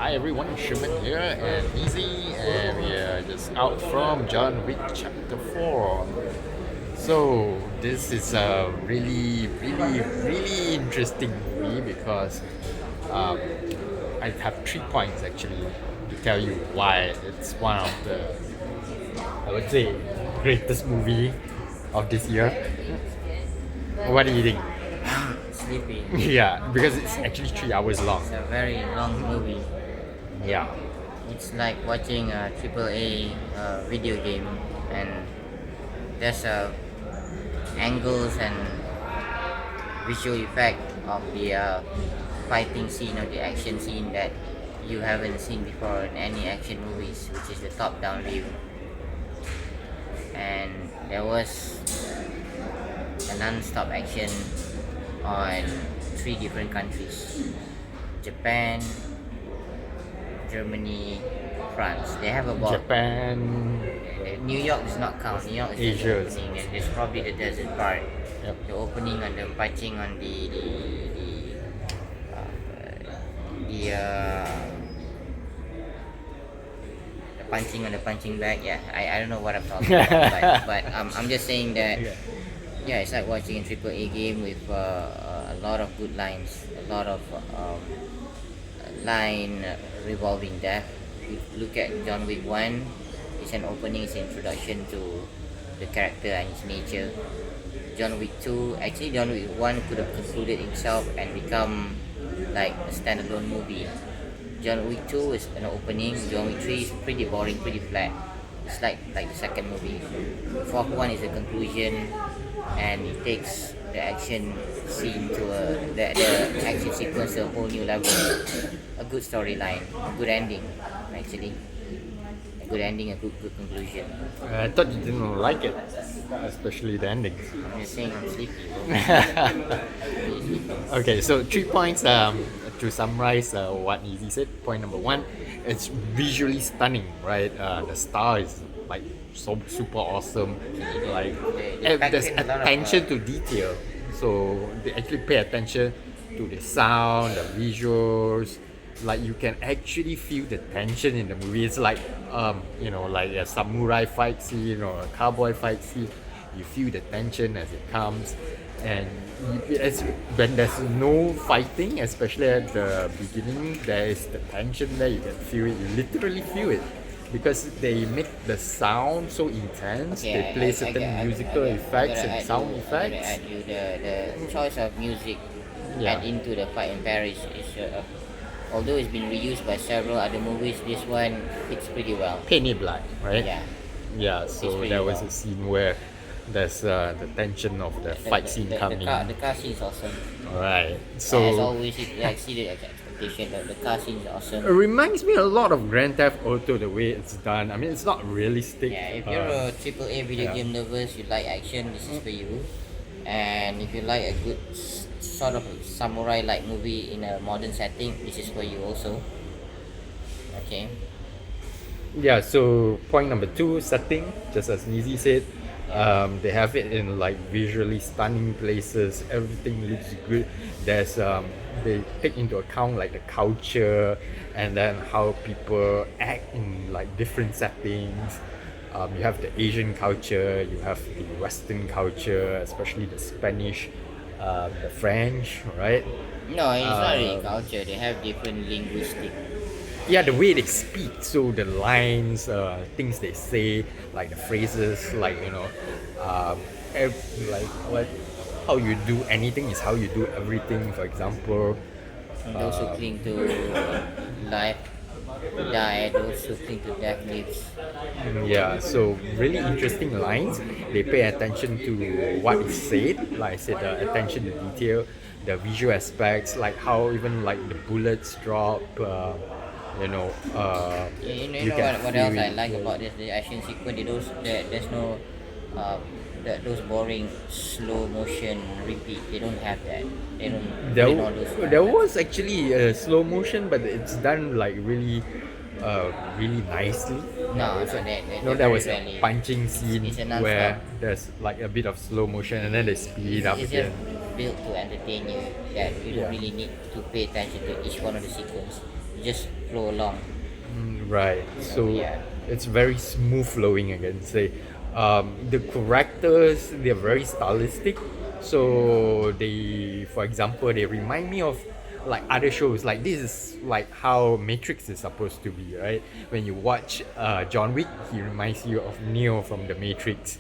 Hi everyone, Shuman here and Easy, and we are just out from John Wick Chapter 4. So, this is a really interesting movie because um, I have 3 points actually to tell you why it's one of the, I would say, greatest movie of this year. What do you think? Sleepy. Yeah, because it's actually 3 hours long. It's a very long movie. Yeah. It's like watching a AAA video game, and there's angles and visual effect of the fighting scene or the action scene that you haven't seen before in any action movies, which is the top-down view. And there was a non-stop action on 3 different countries: Japan, Germany, France. They have about Japan, New York does not count. New York is just Asia. the opening, and there's probably the desert part. Yep. The opening and the punching on the the punching on the punching bag. Yeah, I don't know what I'm talking about, but I'm just saying that Yeah. yeah, it's like watching a AAA game with a lot of good lines, a lot of line revolving depth. If you look at John Wick 1, it's an opening, it's an introduction to the character and his nature. John Wick 2, actually John Wick 1 could have concluded himself and become like a standalone movie. John Wick 2 is an opening, John Wick 3 is pretty boring, pretty flat. It's like the second movie. The fourth one is a conclusion, and it takes the action scene to the action sequence to a whole new level. A good storyline, a good ending, actually. A good ending, a good conclusion. I thought you didn't like it, especially the endings. I'm just saying I'm sleepy. Okay, so 3 points to summarize what Easy said. Point number one, it's visually stunning, right? The star is like so super awesome. Like They there's packed in a lot of, attention to detail, so they actually pay attention to the sound, the visuals. Like you can actually feel the tension in the movie. It's like like a samurai fight scene or a cowboy fight scene. You feel the tension as it comes, and when there's no fighting, especially at the beginning, there is the tension there. You can feel it. You literally feel it because they make the sound so intense. okay, They play certain musical effects and sound I'm gonna effects. add you the choice of music Yeah. add into the fight in Paris is although it's been reused by several other movies, this one fits pretty well. Paint It Black, right? Yeah, Yeah, it's so pretty there was well. a scene where there's the tension of the fight scene coming. The car scene is awesome. Alright, As so always, it exceeded expectation. The car scene is it awesome. reminds me a lot of Grand Theft Auto the way it's done. I mean, it's not realistic. Yeah, if you're a AAA video yeah. game lovers, you like action, this is for you. And if you like a good sort of samurai-like movie in a modern setting, this is for you also. Okay. Yeah, so point number two, setting, just as Nizi said, they have it in like visually stunning places. Everything looks good. There's they take into account like the culture and then how people act in like different settings. You have the Asian culture, you have the Western culture, especially the Spanish, the French, right? No, it's not really Um, culture. They have different linguistic. Yeah, the way they speak, so the lines, things they say, like the phrases, like like what, how you do anything is how you do everything. For example, And those who cling to life die. Those who cling to death lives. yeah, so really interesting lines. They pay attention to what is said, like I said, the attention to detail, the visual aspects, like how even like the bullets drop. You You know can what feel else I it. like about this the action sequence? There's no those boring slow motion repeat. They don't have that. They don't There, put in all those. there was actually a slow motion, but it's done like really nicely. No, It's no, a- they there very was a rarely. punching scene It's a non-stop. where there's like a bit of slow motion and then they speed up It's again. just built to entertain you. That you Yeah. don't really need to pay attention to each one of the sequence. You just flow along. Right. So So yeah. it's very smooth flowing, I can say. The characters, they're very stylistic. So they, for example, they remind me of like other shows. Like this is like how Matrix is supposed to be, right? When you watch John Wick, he reminds you of Neo from the Matrix.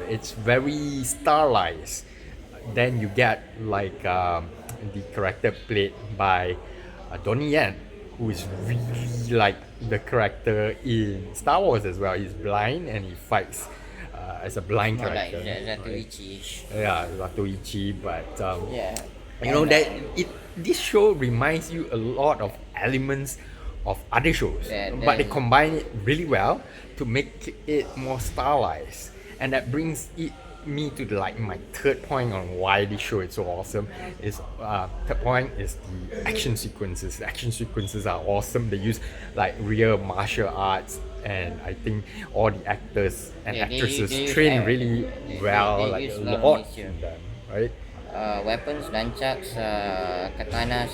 It's very stylized. Then you get like the character played by Donnie Yen, who is really like the character in Star Wars as well. He's blind and he fights as a blind More like character. Right? Zatoichi-ish. Yeah, Ratoichi, but Yeah. you know And that this show reminds you a lot of elements of other shows, but they combine it really well to make it more stylized, and that brings me to like my third point on why this show is so awesome. Is third point is the action sequences. The action sequences are awesome. They use like real martial arts, and I think all the actors and Yeah, actresses they use, train really well, they like use a a lot of lot mixture. in them, right? Weapons, nunchucks, katanas,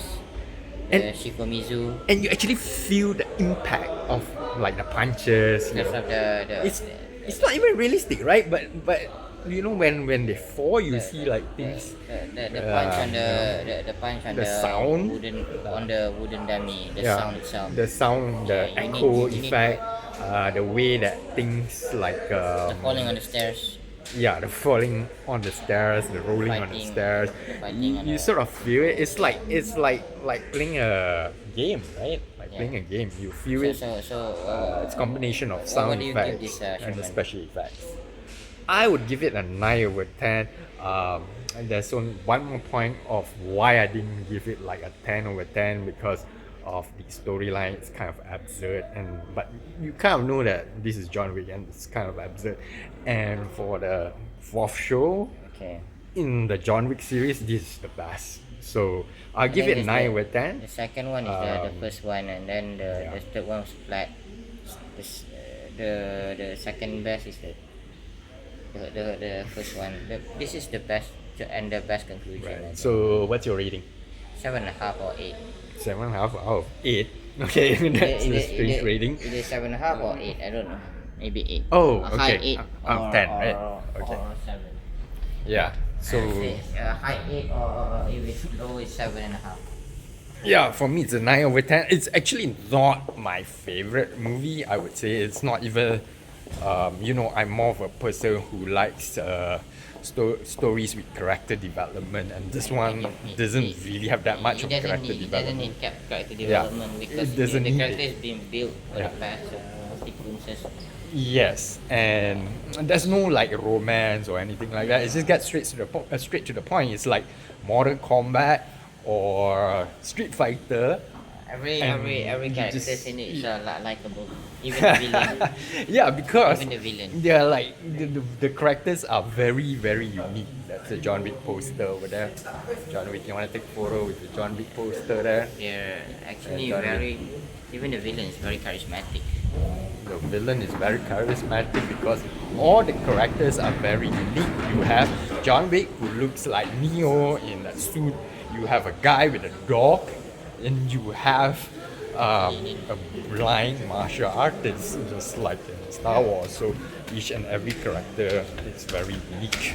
And shikomizu. and you actually feel the impact of like the punches. You Because know. of the It's not even realistic, right? But you know when they fall, you see like things. the punch on the punch on The sound. wooden dummy, the sound itself. The sound, the Yeah, you echo need- you need- effect, the way that things like The falling on the stairs. yeah, the falling on the stairs, the rolling on the Fighting- stairs. fighting on You the- sort of feel it. It's like playing a game, right? Like Yeah. playing a game. You feel it. It's combination of what sound do you give effects this, and the Sherman? special effects. I would give it a 9/10. And there's one more point of why I didn't give it like a 10/10 because of the storyline. It's kind of absurd, but you kind of know that this is John Wick and it's kind of absurd. And for the fourth show Okay. in the John Wick series, this is the best. So I'll give Then it a there's 9/10. The second one is the first one, and then yeah. the third one was flat. The second best is the first one. This is the best and the best conclusion. I Right. think. So what's your rating? 7.5 or 8. 7.5 out of 8. Okay, that's a strange rating. Either 7.5 or 8. I don't know. Maybe 8. Oh, A high okay. 8 Out of 10, right? Okay. Or 7. Yeah. So High 8 or if it's low it's 7.5. yeah, for me it's a 9/10. It's actually not my favorite movie. I would say it's not even. I'm more of a person who likes stories with character development, and this one doesn't really have that much of character It doesn't development. need character Yeah. development It because doesn't the need character it. is being built for Yeah. the past sequences. Yes, and there's no like romance or anything like that. It just gets straight to the point. It's like Mortal Kombat or Street Fighter. Every you character just- in it is likable. Even the villain. Yeah, because Even the villain. they're like the characters are very very unique. That's a John Wick poster over there. John Wick, you want to take a photo with the John Wick poster there? They're actually John Wick. very. Even the villain is very charismatic. The villain is very charismatic because all the characters are very unique. You have John Wick who looks like Neo in that suit. You have a guy with a dog, and you have a blind martial artist, just like in Star Wars. So each and every character is very unique.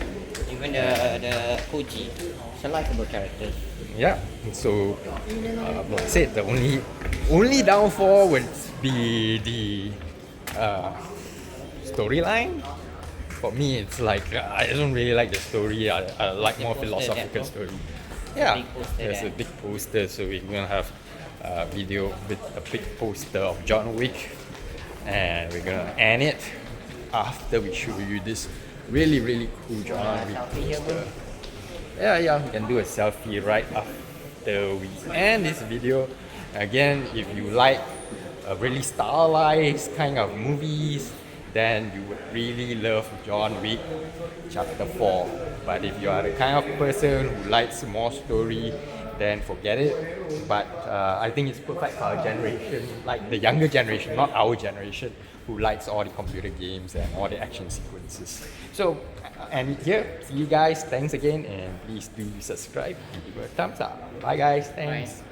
Even the Koji, it's a likable character. Yeah. So, like I said, the only downfall would be the storyline. For me, it's like I don't really like the story. I like more poster philosophical there. story. Yeah, big poster there's a there. big poster, so we're gonna have a video with a big poster of John Wick, and we're gonna end it after we show you this really cool John Wick Selfie here, bro. poster. Yeah, we can do a selfie right after we end this video. Again, if you like a really stylized kind of movies, then you would really love John Wick Chapter 4. But if you are the kind of person who likes more story, then forget it. But I think it's perfect for our generation, like the younger generation, not our generation, who likes all the computer games and all the action sequences. So, and here, see you guys. Thanks again, and please do subscribe and give it a thumbs up. Bye, guys. Thanks. Bye.